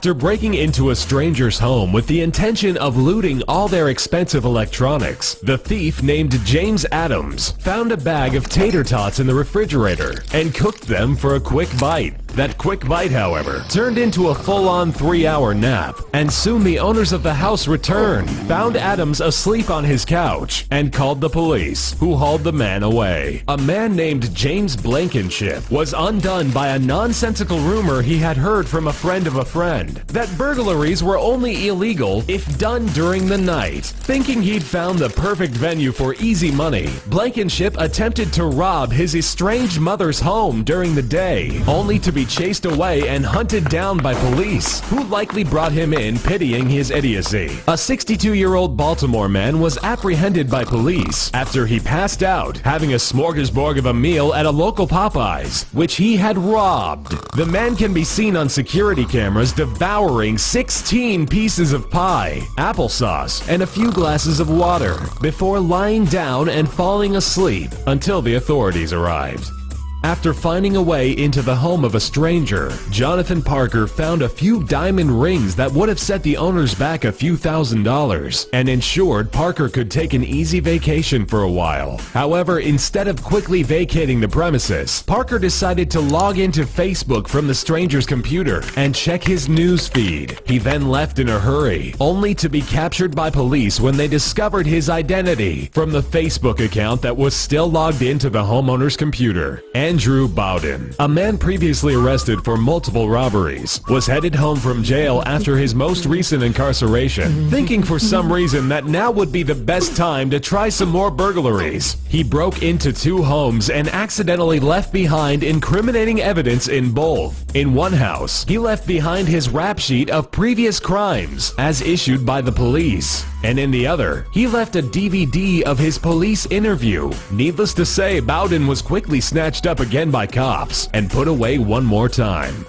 After breaking into a stranger's home with the intention of looting all their expensive electronics, the thief named James Adams found a bag of tater tots in the refrigerator and cooked them for a quick bite. That quick bite, however, turned into a full-on 3-hour nap, and soon the owners of the house returned, found Adams asleep on his couch, and called the police, who hauled the man away. A man named James Blankenship was undone by a nonsensical rumor he had heard from a friend of a friend that burglaries were only illegal if done during the night. Thinking he'd found the perfect venue for easy money, Blankenship attempted to rob his estranged mother's home during the day, only to be chased away and hunted down by police, who likely brought him in pitying his idiocy. A 62-year-old Baltimore man was apprehended by police after he passed out having a smorgasbord of a meal at a local Popeyes, which he had robbed. The man can be seen on security cameras devouring 16 pieces of pie, applesauce, and a few glasses of water before lying down and falling asleep until the authorities arrived. After finding a way into the home of a stranger, Jonathan Parker found a few diamond rings that would have set the owners back a few $1,000s and ensured Parker could take an easy vacation for a while. However, instead of quickly vacating the premises, Parker decided to log into Facebook from the stranger's computer and check his news feed. He then left in a hurry, only to be captured by police when they discovered his identity from the Facebook account that was still logged into the homeowner's computer. Andrew Bowden, a man previously arrested for multiple robberies, was headed home from jail after his most recent incarceration, thinking for some reason that now would be the best time to try some more burglaries. He broke into 2 homes and accidentally left behind incriminating evidence in both. In one house, he left behind his rap sheet of previous crimes as issued by the police, and in the other, he left a DVD of his police interview. Needless to say, Bowden was quickly snatched up again by cops and put away one more time.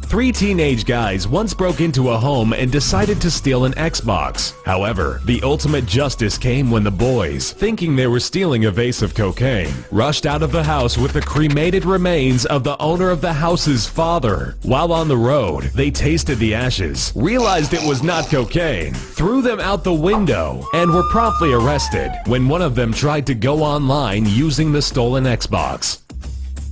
3 teenage guys once broke into a home and decided to steal an Xbox. However, the ultimate justice came when the boys, thinking they were stealing a vase of cocaine, rushed out of the house with the cremated remains of the owner of the house's father. While on the road, they tasted the ashes, realized it was not cocaine, threw them out the window, and were promptly arrested when one of them tried to go online using the stolen Xbox.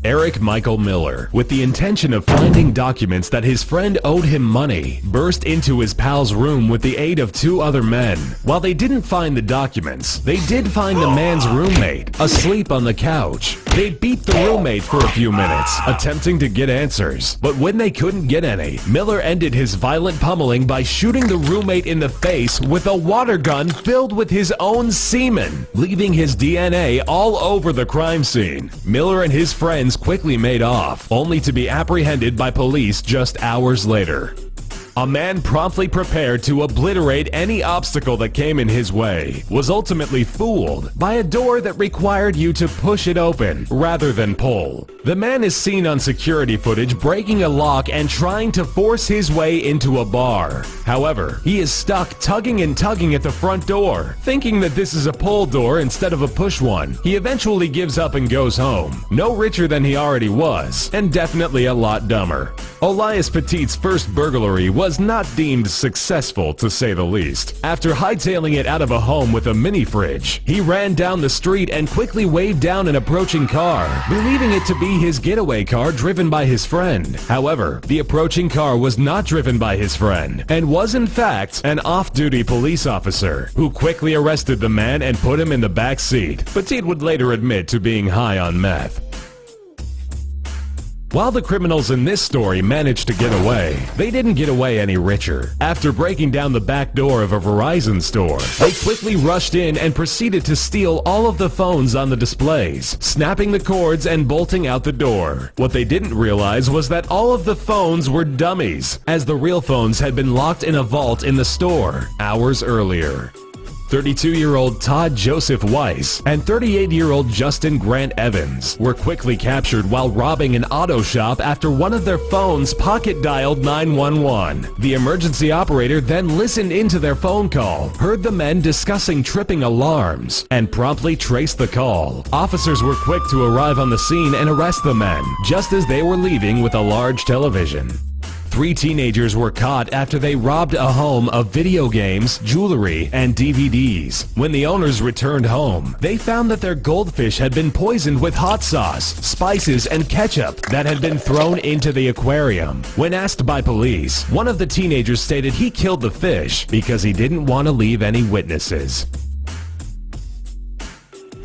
Eric Michael Miller, with the intention of finding documents that his friend owed him money, burst into his pal's room with the aid of 2 other men. While they didn't find the documents, they did find the man's roommate asleep on the couch. They beat the roommate for a few minutes, attempting to get answers. But when they couldn't get any, Miller ended his violent pummeling by shooting the roommate in the face with a water gun filled with his own semen, leaving his DNA all over the crime scene. Miller and his friends quickly made off, only to be apprehended by police just hours later. A man promptly prepared to obliterate any obstacle that came in his way was ultimately fooled by a door that required you to push it open rather than pull. The man is seen on security footage breaking a lock and trying to force his way into a bar. However, he is stuck tugging and tugging at the front door, thinking that this is a pull door instead of a push one. He eventually gives up and goes home, no richer than he already was, and definitely a lot dumber. Elias Petit's first burglary was not deemed successful, to say the least. After hightailing it out of a home with a mini fridge, he ran down the street and quickly waved down an approaching car, believing it to be his getaway car driven by his friend. However, the approaching car was not driven by his friend, and was in fact an off-duty police officer, who quickly arrested the man and put him in the back seat. Petit would later admit to being high on meth. While the criminals in this story managed to get away, they didn't get away any richer. After breaking down the back door of a Verizon store, they quickly rushed in and proceeded to steal all of the phones on the displays, snapping the cords and bolting out the door. What they didn't realize was that all of the phones were dummies, as the real phones had been locked in a vault in the store hours earlier. 32-year-old Todd Joseph Weiss and 38-year-old Justin Grant Evans were quickly captured while robbing an auto shop after one of their phones pocket-dialed 911. The emergency operator then listened into their phone call, heard the men discussing tripping alarms, and promptly traced the call. Officers were quick to arrive on the scene and arrest the men, just as they were leaving with a large television. 3 teenagers were caught after they robbed a home of video games, jewelry, and DVDs. When the owners returned home, they found that their goldfish had been poisoned with hot sauce, spices, and ketchup that had been thrown into the aquarium. When asked by police, one of the teenagers stated he killed the fish because he didn't want to leave any witnesses.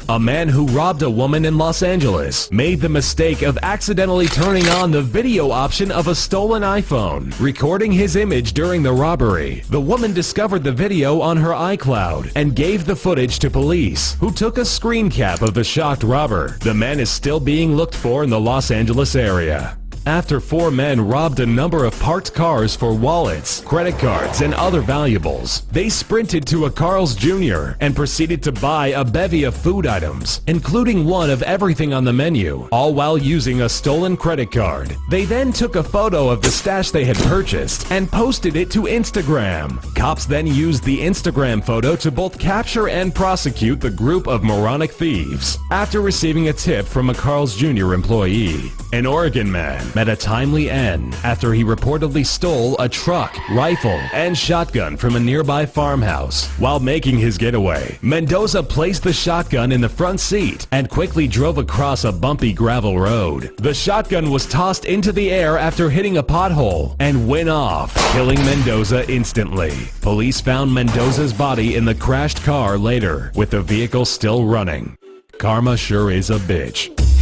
A man who robbed a woman in Los Angeles made the mistake of accidentally turning on the video option of a stolen iPhone, recording his image during the robbery. The woman discovered the video on her iCloud and gave the footage to police, who took a screen cap of the shocked robber. The man is still being looked for in the Los Angeles area. After 4 men robbed a number of parked cars for wallets, credit cards, and other valuables, they sprinted to a Carl's Jr. and proceeded to buy a bevy of food items, including one of everything on the menu, all while using a stolen credit card. They then took a photo of the stash they had purchased and posted it to Instagram. Cops then used the Instagram photo to both capture and prosecute the group of moronic thieves after receiving a tip from a Carl's Jr. employee. An Oregon man met a timely end after he reportedly stole a truck, rifle, and shotgun from a nearby farmhouse. While making his getaway, Mendoza placed the shotgun in the front seat and quickly drove across a bumpy gravel road. The shotgun was tossed into the air after hitting a pothole and went off, killing Mendoza instantly. Police found Mendoza's body in the crashed car later, with the vehicle still running. Karma sure is a bitch.